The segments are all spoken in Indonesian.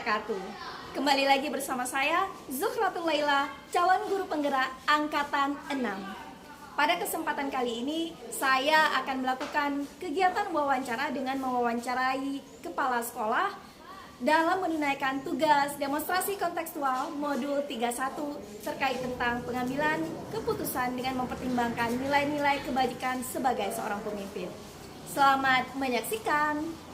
wabarakatuh. Kembali lagi bersama saya, Zuhratul Laila, calon guru penggerak Angkatan 6. Pada kesempatan kali ini, saya akan melakukan kegiatan wawancara dengan mewawancarai kepala sekolah dalam menunaikan tugas demonstrasi kontekstual modul 31 terkait tentang pengambilan keputusan dengan mempertimbangkan nilai-nilai kebajikan sebagai seorang pemimpin. Selamat menyaksikan.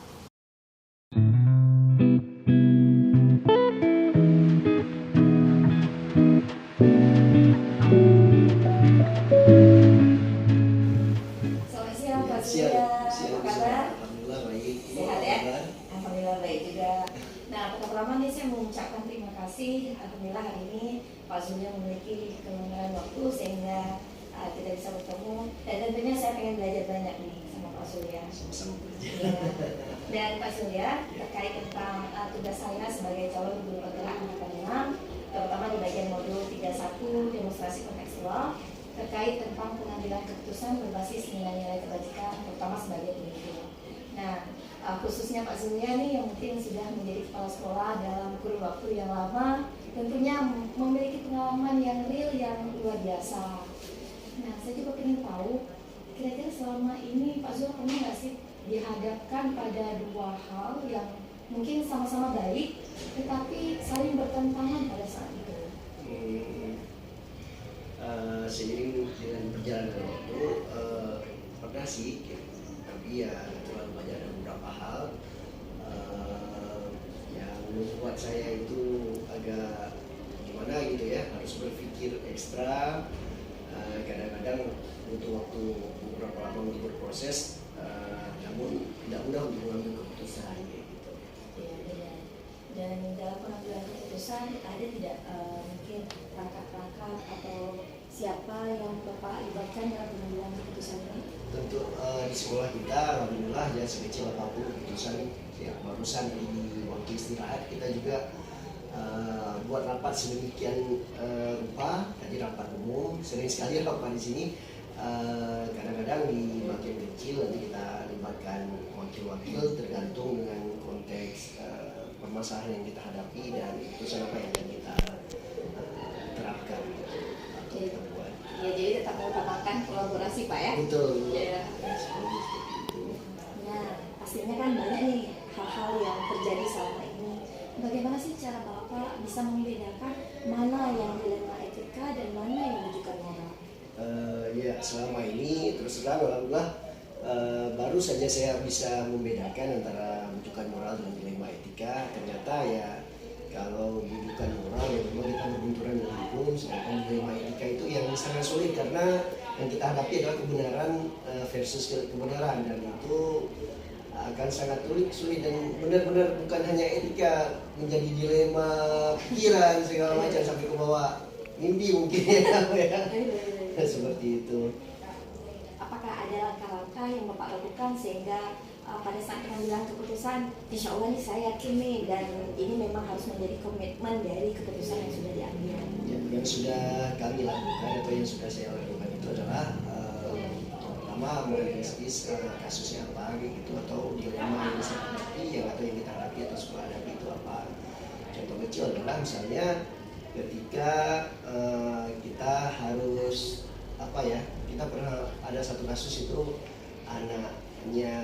Selamat siang Pak Surya, apa kabar? Alhamdulillah baik. Sehat ya? Alhamdulillah baik juga. Nah, pertama nih saya mengucapkan terima kasih. Alhamdulillah hari ini Pak Surya memiliki kelonggaran waktu sehingga kita bisa bertemu. Dan tentunya saya pengen belajar banyak nih sama Pak Surya. Sama-sama belajar. Ya. Dan Pak Surya terkait tentang tugas saya sebagai calon guru penggerak Angkatan 6, terutama di bagian modul 31 demonstrasi kontekstual terkait tentang pengambilan keputusan berbasis nilai-nilai kebajikan, terutama sebagai pemimpin. Nah, khususnya Pak Surya nih yang mungkin sudah menjadi kepala sekolah dalam kurun waktu yang lama, tentunya memiliki pengalaman yang real yang luar biasa. Nah, saya juga ingin tahu, kira-kira selama ini Pak Surya pernah nggak sih dihadapkan pada dua hal yang mungkin sama-sama baik, tetapi saling bertentangan pada saat itu? Seiring dengan perjalanan waktu pernah sih, tapi ya terlalu banyak ada beberapa hal yang membuat saya itu agak gimana gitu ya, harus berpikir ekstra. Kadang-kadang butuh waktu beberapa lama untuk berproses, namun tidak mudah untuk mengambil keputusan gitu. Ya, benar. Dan dalam pengambilan keputusan ada tidak mungkin perangkat-perangkat atau siapa yang Bapak libatkan dalam pengambilan keputusan ini? Tentu di sekolah kita alhamdulillah ya sekecil apapun keputusan ya, barusan di waktu istirahat kita juga buat rapat sedemikian rupa, tadi rapat umum, sering sekali rapat di sini. Kadang-kadang di bagian kecil nanti kita libatkan wakil-wakil tergantung dengan konteks permasalahan yang kita hadapi dan keputusan apa yang akan kita terapkan atau kita buat. Ya, jadi tetap mengutamakan kolaborasi Pak ya? Betul. Ya. Ya, seperti itu. Nah, pastinya kan banyak nih hal-hal yang terjadi selama ini. Bagaimana sih cara Bapak bisa membedakan mana yang dilema etika dan mana yang menunjukkan moral? Ya, selama ini terus terang alhamdulillah baru saja saya bisa membedakan antara rujukan moral dan dilema etika. Ternyata ya kalau rujukan moral ya memang kita berbenturan dengan hukum, sedangkan dilema etika itu yang sangat sulit karena yang kita hadapi adalah kebenaran versus kebenaran, dan itu akan sangat sulit dan benar-benar bukan hanya etika, menjadi dilema pikiran segala macam sampai ke bawah mimpi mungkin ya seperti itu. Apakah ada langkah-langkah yang Bapak lakukan sehingga pada saat pengambilan keputusan, insya Allah nih saya yakin nih dan ini memang harus menjadi komitmen dari keputusan yang sudah diambil? Ya, yang sudah kami lakukan atau yang sudah saya lakukan itu adalah pertama menganalisis kasusnya apa gitu, atau dilema yang saya hadapi atau yang kita hadapi atau sekolah hadapi itu apa. Contoh kecil adalah misalnya ketika kita harus apa ya, kita pernah ada satu kasus itu anaknya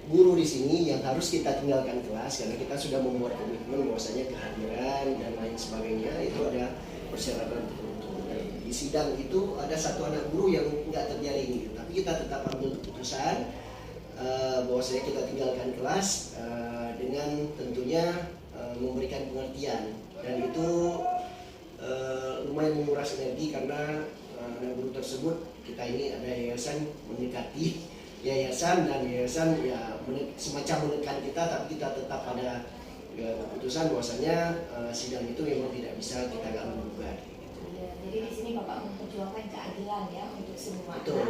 guru di sini yang harus kita tinggalkan kelas karena kita sudah membuat komitmen bahwasanya kehadiran dan lain sebagainya itu ada persyaratan tertentu. Di sidang itu ada satu anak guru yang nggak terjadi gitu, tapi kita tetap ambil keputusan bahwasanya kita tinggalkan kelas dengan tentunya memberikan pengertian, dan itu lumayan menguras energi karena anak guru tersebut, kita ini ada yayasan mendekati yayasan dan yayasan ya semacam menekan kita, tapi kita tetap pada keputusan bahwasanya sidang itu memang tidak bisa kita ganggu gugat. Gitu. Ya, jadi di sini Bapak memperjuangkan keadilan ya untuk semua. Betul.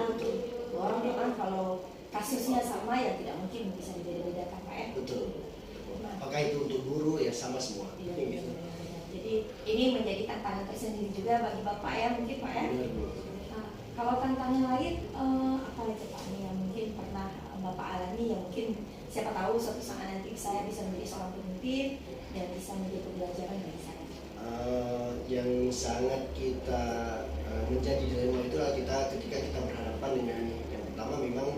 Orang memang kalau kasusnya sama ya tidak mungkin bisa dibeda-bedakan Pak ya. Betul. Apakah itu untuk guru ya sama semua. Iya, gitu. Jadi ini menjadi tantangan tersendiri juga bagi Bapak ya mungkin Pak ya. Nah, kalau tantangan lain apa lagi Pak yang mungkin pernah Bapak alami yang mungkin siapa tahu suatu saat nanti saya bisa menjadi seorang pemimpin dan bisa menjadi pembelajaran bagi saya? Yang sangat kita menjadi dilema itu adalah ketika kita berhadapan dengan yang pertama memang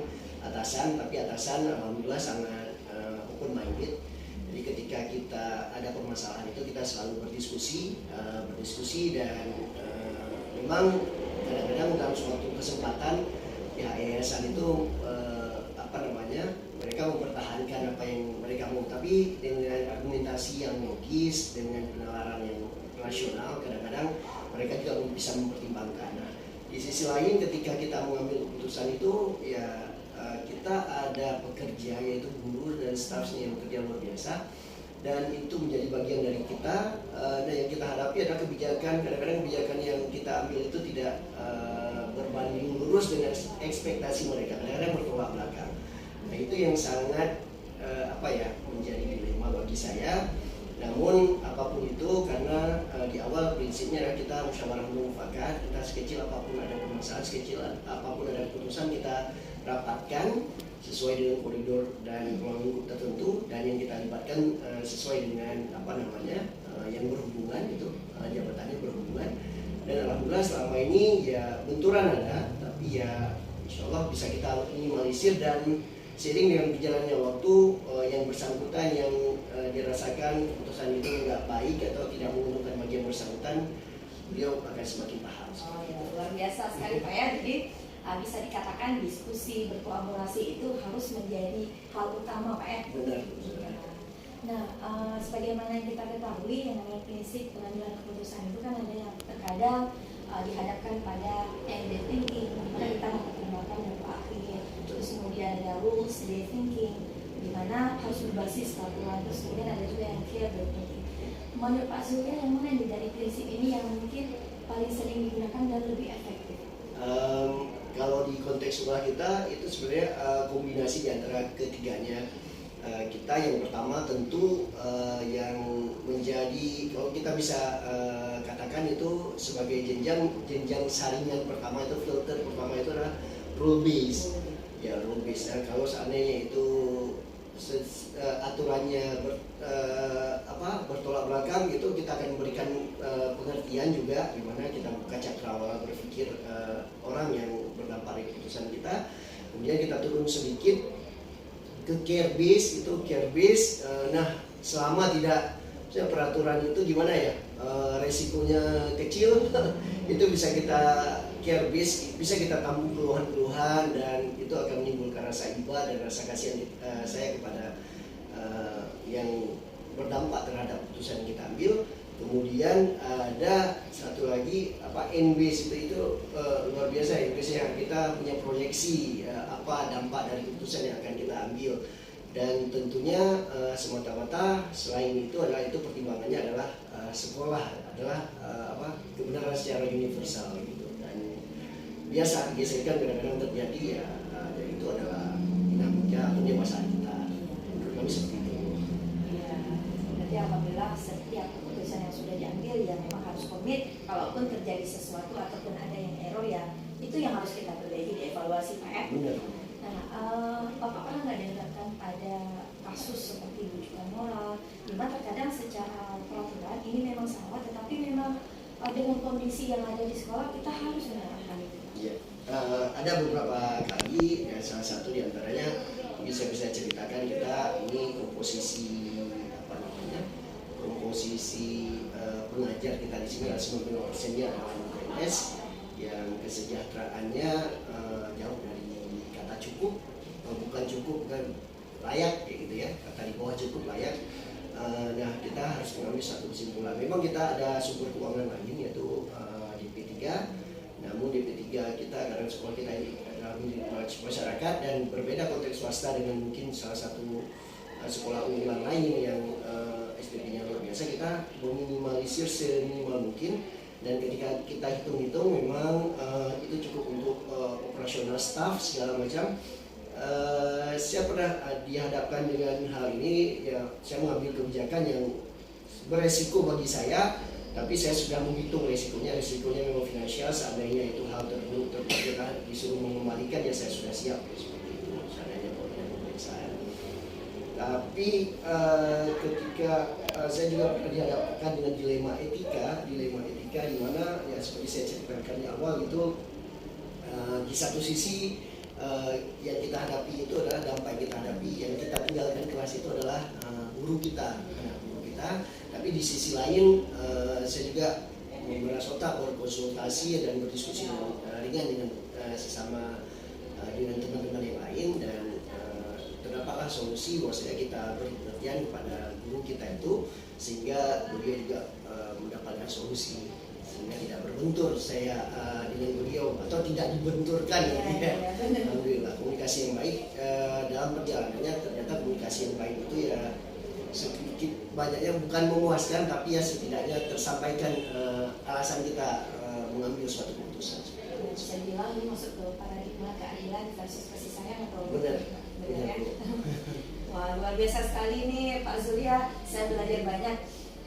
atasan, tapi atasan alhamdulillah sangat open minded. Jadi ketika kita ada permasalahan itu kita selalu berdiskusi dan memang kadang-kadang dalam suatu kesempatan ya yayasan itu mereka mempertahankan apa yang mereka mau, tapi dengan argumentasi yang logis, dengan penalaran yang rasional, kadang-kadang mereka juga bisa mempertimbangkan. Nah, di sisi lain ketika kita mengambil keputusan itu ya kita ada pekerja yaitu guru dan stafnya yang bekerja luar biasa, dan itu menjadi bagian dari kita. Dan yang kita hadapi adalah kebijakan, kadang-kadang kebijakan yang kita ambil itu tidak berbanding lurus dengan ekspektasi mereka, kadang-kadang bertolak belakang. Nah, itu yang sangat menjadi dilema bagi saya. Namun apapun itu, karena di awal prinsipnya adalah kita musyawarah mufakat, kita sekecil apapun ada permasalahan, sekecil apapun ada keputusan kita rapatkan sesuai dengan koridor dan ruang lingkup tertentu, dan yang kita libatkan sesuai dengan yang berhubungan itu jabatannya berhubungan. Dan alhamdulillah selama ini ya benturan ada, tapi ya insya Allah bisa kita minimalisir, dan seiring dengan berjalannya waktu yang bersangkutan yang dirasakan keputusan itu nggak baik atau tidak menguntungkan bagi yang bersangkutan, beliau akan semakin paham. Oh ya, luar biasa sekali Pak ya. Jadi bisa dikatakan diskusi berkolaborasi itu harus menjadi hal utama Pak ya. Benar. Nah, sebagaimana yang kita ketahui yang namanya prinsip pengambilan keputusan itu kan ada yang terkadang dihadapkan pada end-based thinking, di mana kita mempertimbangkan dampak akhir. Terus kemudian ada rules-based thinking, di mana harus berbasis peraturan. Terus kemudian ada juga yang fear-based thinking. Menurut Pak Surya, yang mana dari prinsip ini yang mungkin paling sering digunakan dan lebih efektif? Kalau di konteks sekolah kita itu sebenarnya kombinasi di antara ketiganya. Kita yang pertama tentu yang menjadi, kalau kita bisa katakan itu sebagai jenjang saringan pertama, itu filter pertama itu adalah rule based. Ya, rule based. Dan kalau seandainya itu aturannya bertolak belakang gitu, kita akan memberikan pengertian juga gimana kita buka cakrawala berpikir orang yang berdampak dari keputusan kita. Kemudian kita turun sedikit ke care base, nah selama tidak peraturan itu gimana ya, resikonya kecil itu bisa kita care base, bisa kita tampung keluhan-keluhan, dan itu akan menimbulkan rasa iba dan rasa kasihan saya kepada yang berdampak terhadap keputusan yang kita ambil. Kemudian ada satu lagi end base itu luar biasa ya, biasanya kita punya proyeksi apa dampak dari keputusan yang akan kita ambil, dan tentunya semata-mata selain itu adalah pertimbangannya adalah sekolah adalah kebenaran secara universal gitu, dan biasa gesekan kadang-kadang terjadi ya, dan itu adalah dinamika pendewasaan kita. Menurut kami seperti itu. Berarti alhamdulillah setiap keputusan yang sudah diambil ya memang harus komit, kalaupun terjadi sesuatu ataupun ada yang error ya itu yang harus kita perbaiki, dievaluasi Pak ya. Benar. Nah, Bapak pernah nggak dihadapkan pada kasus seperti bujukan moral, di mana terkadang secara peraturan ini memang salah, tetapi memang dengan kondisi yang ada di sekolah kita harus menerapkan itu? Iya, ada beberapa kali, ya, salah satu diantaranya bisa ceritakan kita ini komposisi pengajar kita di sini adalah 90%-nya adalah PNS yang kesejahteraannya jauh dari kata cukup, bukan layak kayak gitu ya, kata di bawah cukup layak. Nah, kita harus mengambil satu kesimpulan. Memang kita ada sumber keuangan lain yaitu DP3, namun DP3 kita karena sekolah kita ini adalah milik masyarakat dan berbeda konteks swasta dengan mungkin salah satu sekolah unggulan lain yang SPP-nya luar biasa. Kita meminimalisir seminimal mungkin, dan ketika kita hitung-hitung memang itu cukup untuk operasional staff segala macam. Saya pernah dihadapkan dengan hal ini ya, saya mengambil kebijakan yang beresiko bagi saya, tapi saya sudah menghitung resikonya memang finansial. Seandainya itu hal terburuk disuruh mengembalikan ya saya sudah siap ya, seperti itu seandainya pemeriksaan. Tapi ketika saya juga pernah dihadapkan dengan dilema etika di mana ya seperti saya ceritakan di awal itu, di satu sisi yang kita hadapi itu adalah dampak yang kita hadapi, yang kita tinggalkan kelas itu adalah guru kita, tapi di sisi lain saya juga memeras otak berkonsultasi dan berdiskusi ringan dengan sesama dengan teman-teman yang lain, dan terdapatlah solusi bahwasanya kita beri pengertian kepada guru kita itu sehingga beliau juga mendapatkan solusi, sehingga tidak berbentur saya dengan beliau atau tidak dibenturkan. Alhamdulillah komunikasi yang baik dalam perjalanannya, ternyata komunikasi yang baik itu ya sedikit banyaknya bukan memuaskan, tapi ya setidaknya tersampaikan alasan kita mengambil suatu keputusan. Bisa bilang ini masuk ke paradigma keadilan versus kasih sayang atau benar ya? Wah, luar biasa sekali nih Pak Surya, saya belajar banyak.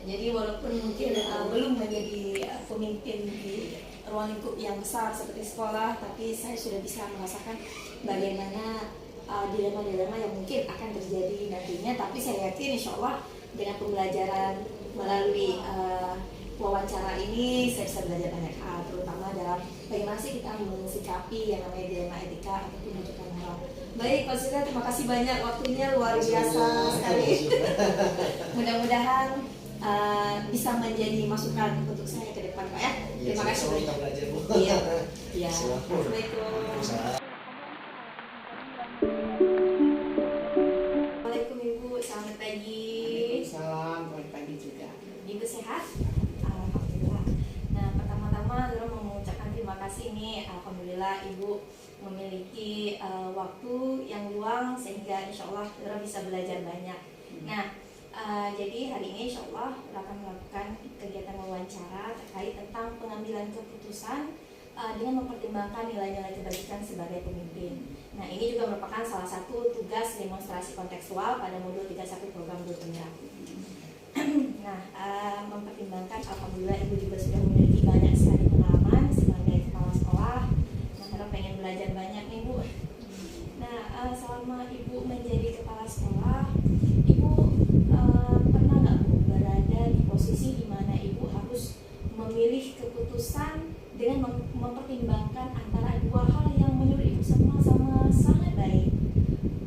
Jadi walaupun mungkin belum menjadi pemimpin di ruang lingkup yang besar seperti sekolah, tapi saya sudah bisa merasakan bagaimana dilema-dilema yang mungkin akan terjadi nantinya. Tapi saya yakin insya Allah dengan pembelajaran melalui wawancara ini saya bisa belajar banyak hal, terutama dalam bagaimana sih kita mensikapi yang namanya dilema etika ataupun rujukan moral. Baik Pak Surya, terima kasih banyak waktunya, luar biasa sekali. Mudah-mudahan bisa menjadi masukan untuk saya ke depan Pak ya. Terima kasih banyak. Iya. Assalamualaikum. Assalamualaikum Ibu, selamat pagi. Salam, selamat pagi juga. Ibu sehat? Alhamdulillah. Nah, pertama-tama Dora mau mengucapkan terima kasih nih. Alhamdulillah Ibu memiliki waktu yang luang sehingga insya Allah Dora bisa belajar banyak. Nah, jadi hari ini insya Allah Dora akan melakukan kegiatan wawancara terkait tentang pengambilan keputusan dengan mempertimbangkan nilai-nilai kebajikan sebagai pemimpin. Nah, ini juga merupakan salah satu tugas demonstrasi kontekstual pada modul 31 program Guru Penggerak. Nah, mempertimbangkan alhamdulillah Ibu juga sudah memiliki banyak sekali pengalaman sebagai kepala sekolah. Nah, Dora pengen belajar banyak nih Bu. Nah, selama Ibu menjadi kepala sekolah, Ibu pernah nggak Bu berada di posisi di mana Ibu harus memilih keputusan dengan mempertimbangkan antara dua hal yang menurut Ibu sama-sama sangat baik.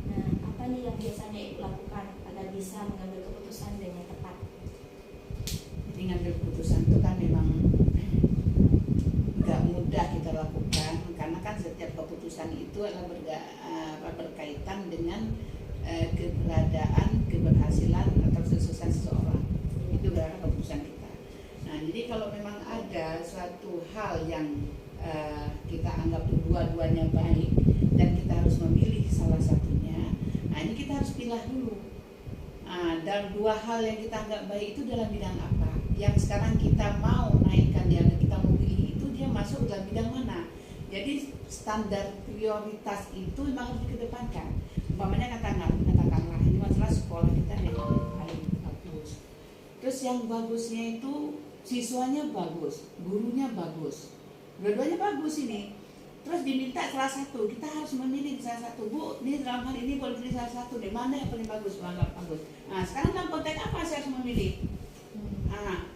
Nah, apa nih yang biasanya Ibu lakukan agar bisa mengambil keputusan dengan tepat? Jadi ngambil keputusan itu kan memang nggak mudah kita lakukan, karena kan setiap keputusan itu adalah berkaitan dengan keberadaan, keberhasilan atau kesuksesan seseorang. Itu adalah keputusan kita. Nah, jadi kalau memang ada suatu hal yang kita anggap dua-duanya baik dan kita harus memilih salah satunya, nah ini kita harus pilih dulu. Dalam dua hal yang kita anggap baik itu dalam bidang apa? Yang sekarang kita mau naikkan, yang kita mau pilih itu dia masuk dalam bidang mana? Jadi standar prioritas itu memang harus dikedepankan. Umpamanya katakanlah ini masalah sekolah kita yang paling bagus. Terus yang bagusnya itu siswanya bagus, gurunya bagus, dua-duanya bagus ini. Terus diminta salah satu, kita harus memilih salah satu. Bu, ini dalam hal ini boleh pilih salah satu. Di mana yang paling bagus, menganggap bagus. Nah, sekarang dalam konteks apa saya harus memilih?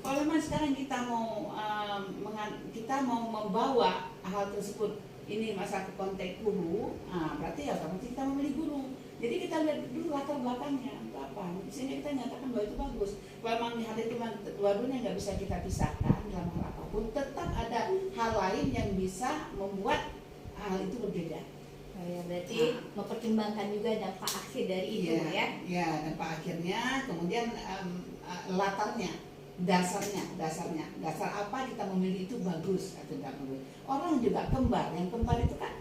Kalau memang sekarang kita mau membawa hal tersebut ini masalah ke konteks guru, berarti ya otomatis kita memilih guru. Jadi kita lihat dulu latar belakangnya apa. Sehingga kita nyatakan bahwa itu bagus. Kalau memang di hal itu dua-duanya nggak bisa kita pisahkan dalam hal apapun, tetap ada hal lain yang bisa membuat hal itu berbeda. Oh ya, berarti mempertimbangkan juga dampak akhir dari itu ya? Ya, dampak akhirnya, kemudian latarnya, dasarnya, dasar apa kita memilih itu bagus atau tidak bagus. Orang juga kembar, yang kembar itu kan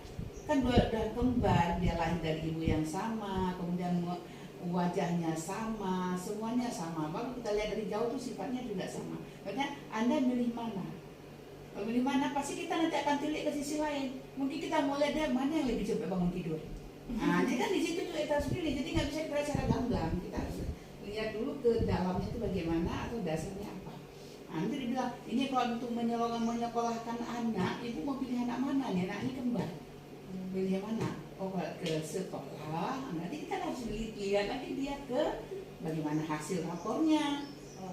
dua kembar, dia lahir dari ibu yang sama, kemudian wajahnya sama, semuanya sama. Baru kita lihat dari jauh tuh sifatnya juga sama. Makanya Anda milih mana? Kalau milih mana pasti kita nanti akan tilik ke sisi lain. Mungkin kita mau lihat dia mana yang lebih cepat bangun tidur. Nah, jadi kan di situ juga kita harus pilih. Jadi nggak bisa kita secara gamblang. Kita harus lihat dulu ke dalamnya itu bagaimana atau dasarnya apa. Nanti dibilang ini kalau untuk menyekolahkan anak, ibu mau pilih anak mana nih? Anak ini kembar. Pilih yang mana? ke sekolah, nanti kita harus lihat lagi dia ke bagaimana hasil rapornya.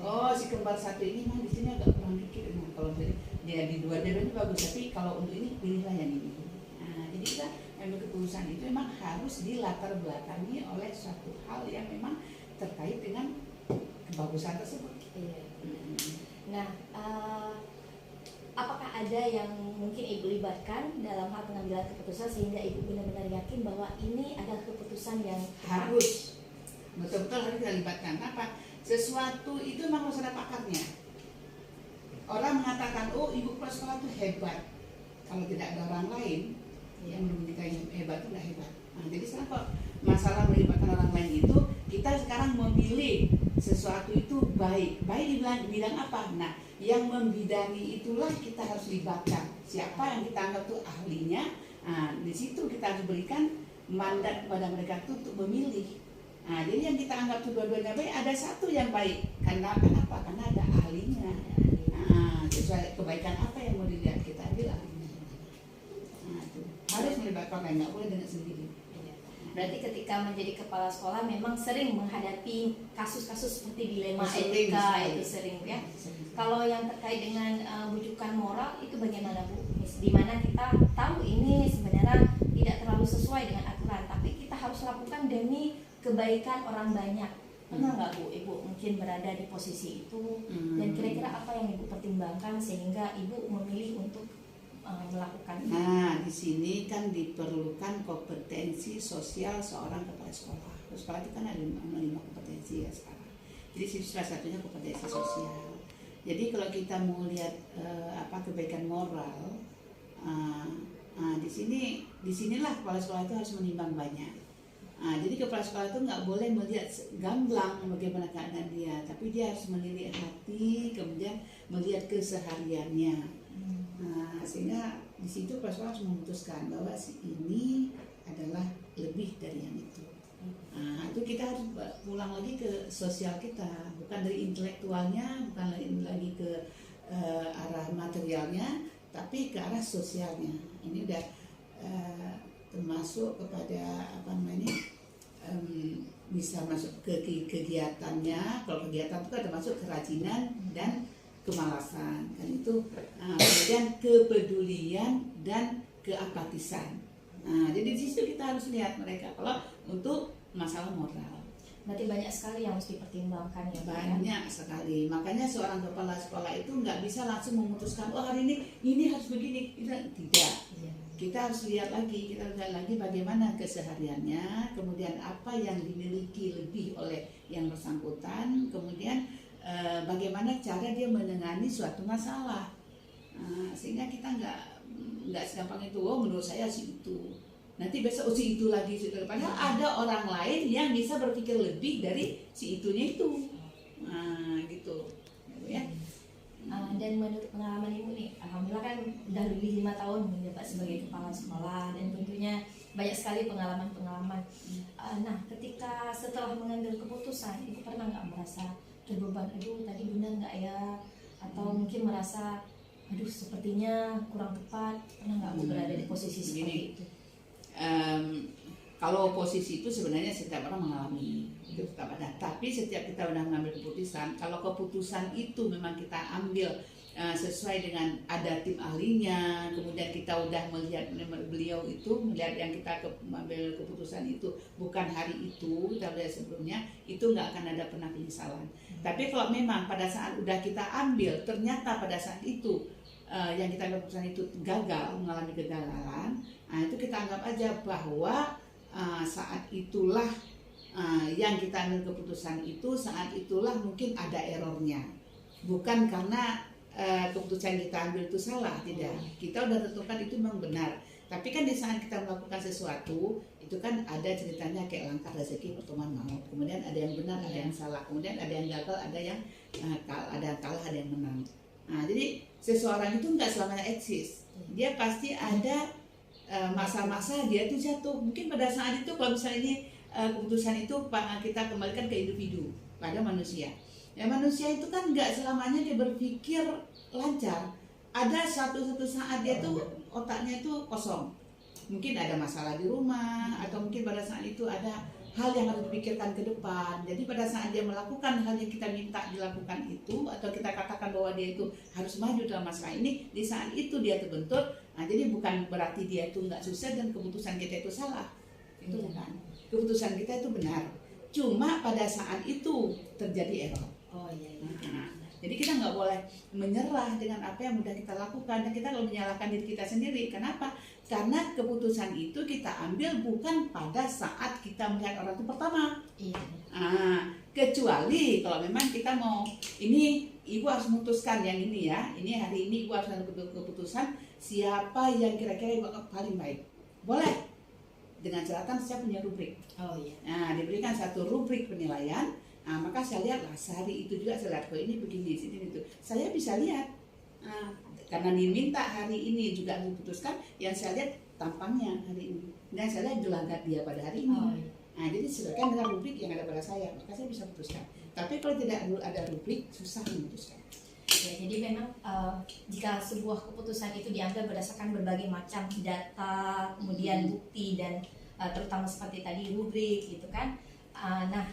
Oh, si kembar satu ini mah di sini agak kurang dikit. Nah, kalau dia di dua ini bagus, tapi kalau untuk ini pilihlah yang ini. Nah, jadi kita ambil keputusan itu memang harus dilatar belakangi oleh suatu hal yang memang terkait dengan kebagusan tersebut. Iya. Nah, apakah ada yang mungkin Ibu libatkan dalam hal pengambilan keputusan sehingga Ibu benar-benar yakin bahwa ini adalah keputusan yang Harus betul-betul harus kita libatkan. Apa? Sesuatu itu memang harus ada pakarnya. Orang mengatakan, oh ibu kepala sekolah itu hebat. Kalau tidak ada orang lain yang menunjukkan yang hebat itu tidak hebat. Nah, jadi sekarang kok masalah melibatkan orang lain itu, kita sekarang memilih sesuatu itu baik di bidang apa. Nah, yang membidangi itulah kita harus libatkan. Siapa yang kita anggap itu ahlinya. Nah, di situ kita harus berikan mandat kepada mereka itu untuk memilih. Nah, jadi yang kita anggap itu dua-duanya baik, ada satu yang baik. Kenapa? Karena ada ahlinya. Nah, sesuai kebaikan apa yang mau dilihat kita bilang. Nah, itu harus melibatkan lain, nggak boleh dengan sendiri. Berarti ketika menjadi kepala sekolah memang sering menghadapi kasus-kasus seperti dilema Sering, etika sering. itu sering ya. Sering. Kalau yang terkait dengan bujukan moral itu bagaimana Bu? Di mana kita tahu ini sebenarnya tidak terlalu sesuai dengan aturan, tapi kita harus lakukan demi kebaikan orang banyak. Pernah nggak Bu, Ibu mungkin berada di posisi itu dan kira-kira apa yang Ibu pertimbangkan sehingga Ibu memilih untuk melakukan itu? Nah, di sini kan diperlukan kompetensi sosial seorang kepala sekolah. Kepala sekolah itu kan ada 5 kompetensi ya sekarang. Jadi salah satunya kompetensi sosial. Jadi kalau kita mau lihat kebaikan moral, disinilah kepala sekolah itu harus menimbang banyak. Nah, jadi kepala sekolah itu nggak boleh melihat gamblang bagaimana keadaan dia, tapi dia harus melihat hati, kemudian melihat kesehariannya. Nah, sehingga di situ kepala sekolah harus memutuskan bahwa si ini adalah lebih dari yang itu. Nah, itu kita harus pulang lagi ke sosial kita, bukan dari intelektualnya, bukan lagi ke arah materialnya, tapi ke arah sosialnya. Ini udah termasuk kepada bisa masuk ke kegiatannya. Kalau kegiatan itu kan termasuk kerajinan dan kemalasan kan itu, kemudian kepedulian dan keapatisan. Nah, jadi di situ kita harus lihat mereka kalau untuk masalah moral. Berarti banyak sekali yang harus dipertimbangkan ya Bu, ya? Banyak sekali. Makanya seorang kepala sekolah itu nggak bisa langsung memutuskan, oh hari ini harus begini. Tidak. Iya. Kita harus lihat lagi bagaimana kesehariannya, kemudian apa yang dimiliki lebih oleh yang bersangkutan, kemudian bagaimana cara dia menangani suatu masalah. Sehingga kita nggak segampang itu, oh menurut saya sih itu. Nanti besok si itu lagi, padahal ada orang lain yang bisa berpikir lebih dari si itunya itu. Nah, gitu. Ya. Dan menurut pengalaman Ibu nih, alhamdulillah kan udah lebih 5 tahun menjabat sebagai kepala sekolah dan tentunya banyak sekali pengalaman-pengalaman. Nah, ketika setelah mengambil keputusan, Ibu pernah nggak merasa terbeban, aduh tadi benar nggak ya? Atau mungkin merasa, aduh sepertinya kurang tepat. Pernah nggak Bu berada di posisi seperti itu? Kalau posisi itu sebenarnya setiap orang mengalami itu tetap ada. Tapi setiap kita udah mengambil keputusan, kalau keputusan itu memang kita ambil sesuai dengan ada tim ahlinya, kemudian kita udah melihat beliau itu, melihat yang kita mengambil keputusan itu bukan hari itu, kita lihat sebelumnya, itu nggak akan ada pernah penyesalan. Tapi kalau memang pada saat udah kita ambil, ternyata pada saat itu yang kita ambil keputusan itu gagal, mengalami kegagalan, nah itu kita anggap aja bahwa saat itulah yang kita ambil keputusan itu, saat itulah mungkin ada errornya, bukan karena keputusan kita ambil itu salah, tidak. Kita udah tentukan itu memang benar, tapi kan di saat kita melakukan sesuatu itu kan ada ceritanya kayak langkah rezeki pertemuan maut, kemudian ada yang benar, ada yang salah, kemudian ada yang gagal, ada yang kalah, ada yang menang. Nah, jadi seseorang itu nggak selamanya eksis, dia pasti ada masa-masa dia itu jatuh. Mungkin pada saat itu kalau misalnya ini keputusan itu kita kembalikan ke individu, pada manusia. Ya manusia itu kan nggak selamanya dia berpikir lancar. Ada satu saat dia tuh otaknya itu kosong. mungkin ada masalah di rumah, atau mungkin pada saat itu ada hal yang harus dipikirkan ke depan. Jadi pada saat dia melakukan hal yang kita minta dilakukan itu, atau kita katakan bahwa dia itu harus maju dalam masalah ini, di saat itu dia terbentur. Nah, jadi bukan berarti dia itu nggak sukses dan keputusan kita itu salah. Itu bukan. Keputusan kita itu benar. Cuma pada saat itu terjadi error. Oh iya. Jadi kita nggak boleh menyerah dengan apa yang sudah kita lakukan, dan kita kalau menyalahkan diri kita sendiri. Kenapa? Karena keputusan itu kita ambil bukan pada saat kita melihat orang itu pertama. Iya. Kecuali kalau memang kita mau, ini ibu harus memutuskan yang ini ya, ini hari ini ibu harus ambil keputusan siapa yang kira-kira ibu paling baik. Boleh dengan catatan saya punya rubrik. Oh iya. Nah, diberikan satu rubrik penilaian. Nah, maka saya lihatlah sehari itu juga saya lihat, ini begini, sini itu. Saya bisa lihat, karena diminta hari ini juga diputuskan, yang saya lihat tampangnya hari ini. Dan saya lihat gelagat dia pada hari ini. Oh, iya. Nah, jadi sesuaikan dengan rubrik yang ada pada saya, maka saya bisa putuskan. Tapi kalau tidak ada rubrik, susah memutuskan. Ya, jadi memang jika sebuah keputusan itu diambil berdasarkan berbagai macam data, kemudian bukti, dan terutama seperti tadi rubrik gitu kan. Nah,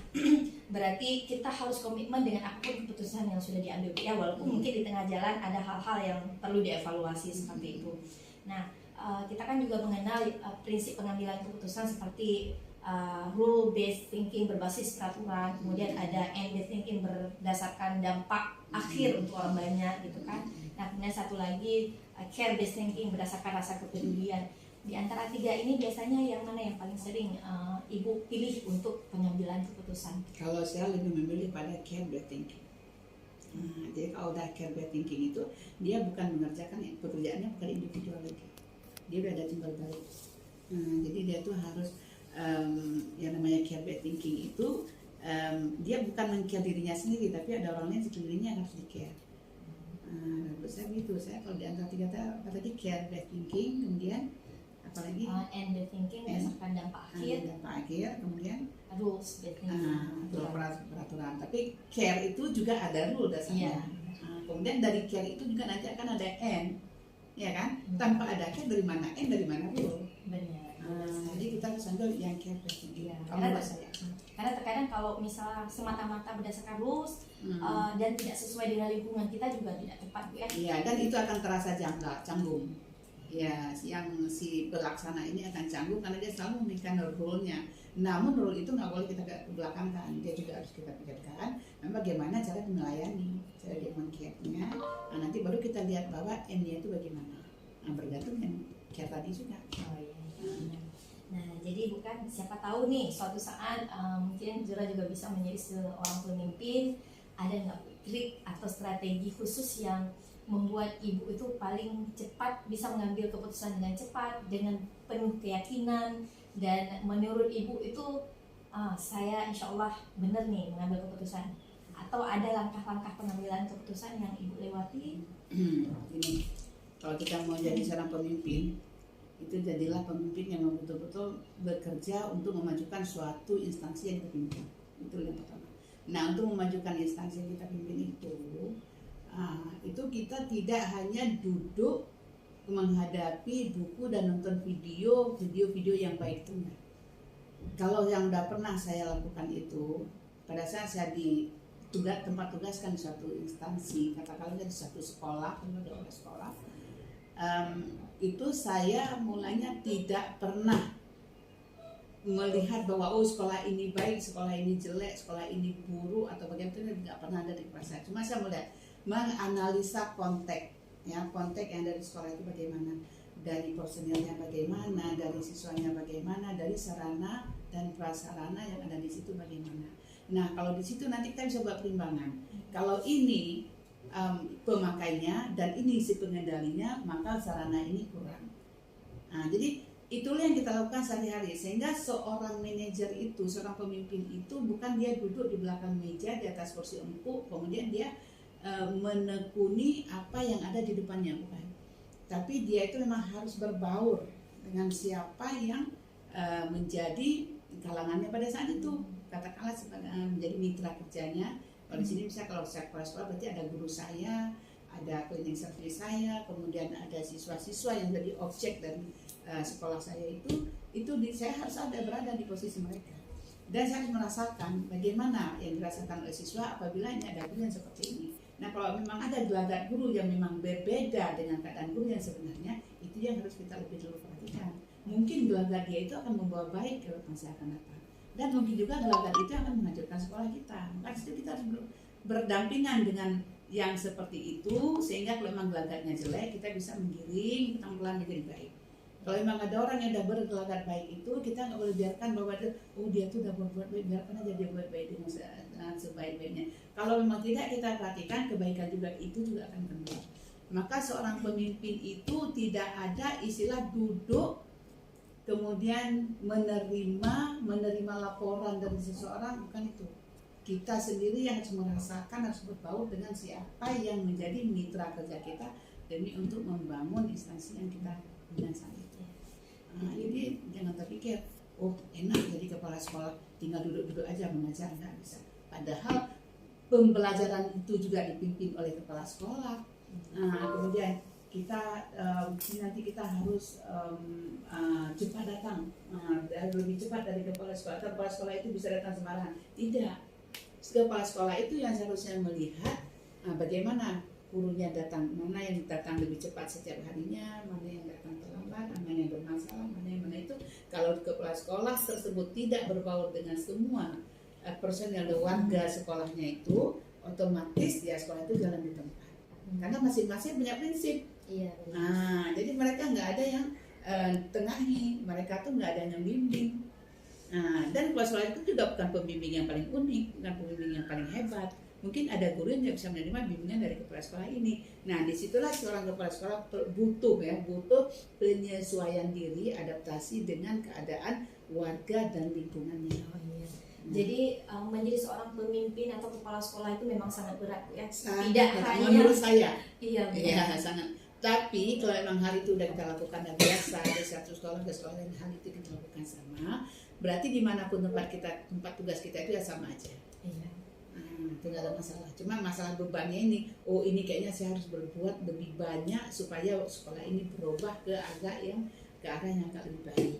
berarti kita harus komitmen dengan apapun keputusan yang sudah diambil ya, walaupun mungkin di tengah jalan ada hal-hal yang perlu dievaluasi seperti itu. Nah, kita kan juga mengenal prinsip pengambilan keputusan seperti rule based thinking berbasis peraturan, kemudian ada end based thinking berdasarkan dampak akhir untuk orang banyak gitu kan. Nah, kemudian satu lagi care based thinking berdasarkan rasa kepedulian. Di antara tiga ini biasanya yang mana yang paling sering ibu pilih untuk pengambilan keputusan? Kalau saya lebih memilih pada care based thinking. Jadi kalau udah care based thinking itu dia bukan mengerjakan pekerjaannya bukan individual lagi, dia udah ada timbal balik. Jadi dia tuh harus yang namanya care based thinking itu dia bukan meng-care dirinya sendiri, tapi ada orang lain sekelilingnya yang harus di-care. Menurut saya gitu. Saya kalau di antara tiga tadi care based thinking, kemudian apalagi end based thinking berdasarkan dampak akhir, kemudian rules based thinking, peraturan. Tapi care itu juga ada rule dasarnya. Kemudian dari care itu juga nanti akan ada end, ya kan? Tanpa ada care dari mana end, dari mana rule? Benar. Jadi kita harus ambil yang care based thinking. Karena terkadang kalau misalnya semata-mata berdasarkan rules dan tidak sesuai dengan lingkungan kita juga tidak tepat, Bu ya. Iya, dan itu akan terasa canggung. Ya, yang si pelaksana ini akan canggung karena dia selalu memberikan rule-nya. Namun rule itu nggak boleh kita belakangkan, dia juga harus kita pikirkan. Bagaimana cara melayani, cara dia meng-care-nya. Nanti baru kita lihat bahwa end-nya itu bagaimana. Bergantung dengan care tadi juga. Oh iya. Nah, jadi bukan siapa tahu nih suatu saat mungkin Zura juga bisa menjadi seorang pemimpin. Ada nggak trik atau strategi khusus yang membuat ibu itu paling cepat bisa mengambil keputusan dengan cepat, dengan penuh keyakinan, dan menurut ibu itu saya insya Allah benar nih mengambil keputusan? Atau ada langkah-langkah pengambilan keputusan yang ibu lewati? Ini kalau kita mau jadi seorang pemimpin, itu jadilah pemimpin yang betul-betul bekerja untuk memajukan suatu instansi yang kita pimpin. Itu yang pertama. Nah, untuk memajukan instansi yang kita pimpin itu kita tidak hanya duduk menghadapi buku dan nonton video yang baik itu enggak. Kalau yang udah pernah saya lakukan itu, pada saat saya tempat tugaskan di suatu instansi, katakanlah di suatu sekolah, itu saya mulanya tidak pernah melihat bahwa sekolah ini baik, sekolah ini jelek, sekolah ini buruk atau bagaimana, tidak pernah ada di kepala saya. Cuma saya melihat menganalisa konteks yang ada di sekolah itu bagaimana, dari personilnya bagaimana, dari siswanya bagaimana, dari sarana dan prasarana yang ada di situ bagaimana. Nah, kalau di situ nanti kita bisa buat perimbangan. Kalau ini pemakainya dan ini si pengendalinya, maka sarana ini kurang. Nah, jadi itulah yang kita lakukan sehari-hari, sehingga seorang manajer itu, seorang pemimpin itu bukan dia duduk di belakang meja di atas kursi empuk, kemudian dia menekuni apa yang ada di depannya, bukan. Tapi dia itu memang harus berbaur dengan siapa yang menjadi kalangannya pada saat itu. Katakanlah menjadi mitra kerjanya. Kalau di sini misalnya kalau saya kepala sekolah berarti ada guru saya, ada cleaning service saya, kemudian ada siswa-siswa yang jadi objek dari sekolah saya saya harus berada di posisi mereka, dan saya harus merasakan bagaimana yang dirasakan oleh siswa apabila ada guru yang seperti ini. Nah, kalau memang ada gelagat guru yang memang berbeda dengan keadaan guru yang sebenarnya, itu yang harus kita lebih dulu perhatikan. Mungkin gelagat dia itu akan membawa baik ke masa akan datang, dan mungkin juga gelagat itu akan menghancurkan sekolah kita. Maka itu kita harus berdampingan dengan yang seperti itu, sehingga kalau memang gelagatnya jelek, kita bisa menggiring pelan-pelan menjadi baik. Kalau memang ada orang yang udah bergelagat baik itu, kita nggak boleh biarkan bahwa dia tuh udah berbuat baik, biarkan aja dia buat baik dengan sebaik-baiknya. Kalau memang tidak kita perhatikan, kebaikan juga itu juga akan keluar. Maka seorang pemimpin itu tidak ada istilah duduk kemudian menerima laporan dari seseorang, bukan itu. Kita sendiri yang harus merasakan, harus berbaur dengan siapa yang menjadi mitra kerja kita demi untuk membangun instansi yang kita bina saat itu. Jadi jangan terpikir, enak jadi kepala sekolah, tinggal duduk-duduk aja mengajar, nggak bisa. Padahal pembelajaran itu juga dipimpin oleh kepala sekolah. Kemudian nanti kita harus cepat datang, lebih cepat dari kepala sekolah. Kepala sekolah itu bisa datang sembarangan. Tidak. Kepala sekolah itu yang seharusnya melihat bagaimana gurunya datang, mana yang datang lebih cepat setiap harinya, mana yang datang terlambat, mana yang bermasalah, mana itu. Kalau kepala sekolah tersebut tidak berbaur dengan semua personel dan warga sekolahnya itu, otomatis dia sekolah itu jalan di tempat. Karena masing-masing punya prinsip. Iya. Jadi mereka nggak ada yang tengahi, mereka tuh nggak ada yang bimbing. Dan kepala sekolah itu juga bukan pembimbing yang paling unik, bukan pembimbing yang paling hebat. Mungkin ada guru yang tidak bisa menerima bimbingan dari kepala sekolah ini. Nah, disitulah seorang kepala sekolah butuh penyesuaian diri, adaptasi dengan keadaan warga dan lingkungannya. Jadi menjadi seorang pemimpin atau kepala sekolah itu memang sangat berat ya. Tidak hanya menurut saya. Iya, sangat. Tapi kalau memang hal itu sudah kita lakukan dan biasa, dari satu sekolah ke sekolah lain hal itu kita lakukan sama, berarti dimanapun tempat tugas kita itu ya sama aja. Iya. Tidak ada masalah. Cuma masalah bebannya ini kayaknya saya harus berbuat lebih banyak supaya sekolah ini berubah ke arah yang agak lebih baik.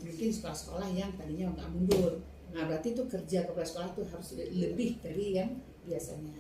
Mungkin sekolah-sekolah yang tadinya nggak mundur. Berarti itu kerja kepala sekolah itu harus lebih dari yang biasanya.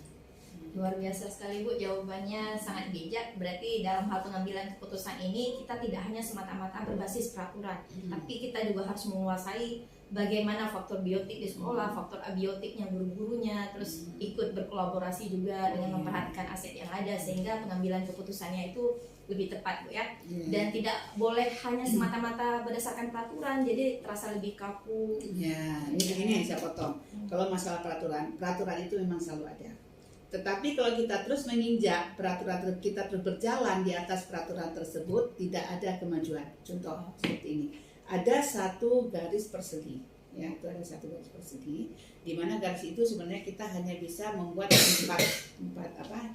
Luar biasa sekali Bu, jawabannya sangat bijak. Berarti dalam hal pengambilan keputusan ini kita tidak hanya semata-mata berbasis peraturan, tapi kita juga harus menguasai bagaimana faktor biotik di sekolah, faktor abiotiknya guru-gurunya, terus ikut berkolaborasi juga dengan memperhatikan aset yang ada sehingga pengambilan keputusannya itu lebih tepat Bu ya. Dan tidak boleh hanya semata-mata berdasarkan peraturan, jadi terasa lebih kaku. Ini yang saya potong. Kalau masalah peraturan itu memang selalu ada. Tetapi kalau kita terus menginjak peraturan kita terus berjalan di atas peraturan tersebut, tidak ada kemajuan. Contoh seperti ini. Ada satu garis persegi, ya, itu ada satu garis persegi, di mana garis itu sebenarnya kita hanya bisa membuat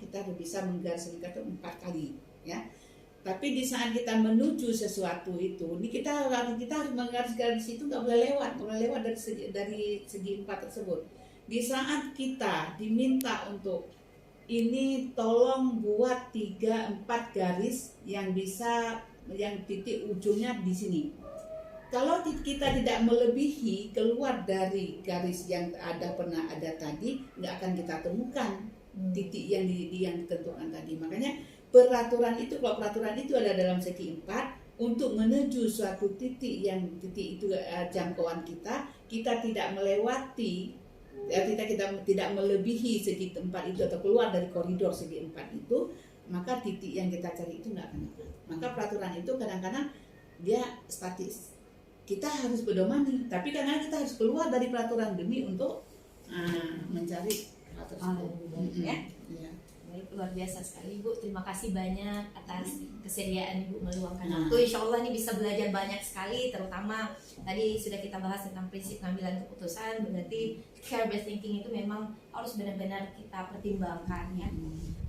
kita bisa menggariskan 4 kali, ya. Tapi di saat kita menuju sesuatu itu, kita harus menggaris garis itu nggak boleh lewat dari segi 4 tersebut. Di saat kita diminta untuk ini tolong buat 3-4 garis yang titik ujungnya di sini. Kalau kita tidak melebihi keluar dari garis yang pernah ada tadi, nggak akan kita temukan titik yang ditentukan tadi. Makanya kalau peraturan itu ada dalam segi 4 untuk menuju suatu titik itu jangkauan kita tidak melewati, kita tidak melebihi segi 4 itu atau keluar dari koridor segi 4 itu, maka titik yang kita cari itu nggak akan ada. Maka peraturan itu kadang-kadang dia statis. Kita harus berdomani, tapi kadang-kadang kita harus keluar dari peraturan demi untuk mencari hal tersebut. Ya. Baik, luar biasa sekali Bu. Terima kasih banyak atas kesediaan Ibu meluangkan waktu. Insya Allah ini bisa belajar banyak sekali, terutama tadi sudah kita bahas tentang prinsip pengambilan keputusan. Berarti care based thinking itu memang harus benar-benar kita pertimbangkan ya.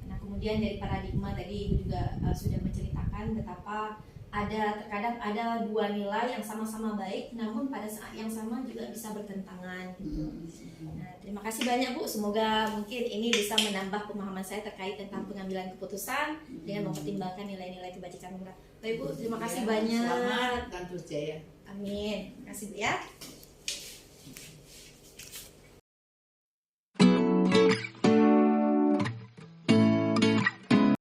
Nah kemudian dari paradigma tadi Ibu juga sudah menceritakan betapa terkadang ada dua nilai yang sama-sama baik, namun pada saat yang sama juga bisa bertentangan. Nah, terima kasih banyak Bu. Semoga mungkin ini bisa menambah pemahaman saya terkait tentang pengambilan keputusan dengan mempertimbangkan nilai-nilai kebajikan murah. Baik Bu, terima kasih banyak. Selamat dan terus jaya. Amin. Terima kasih Bu ya.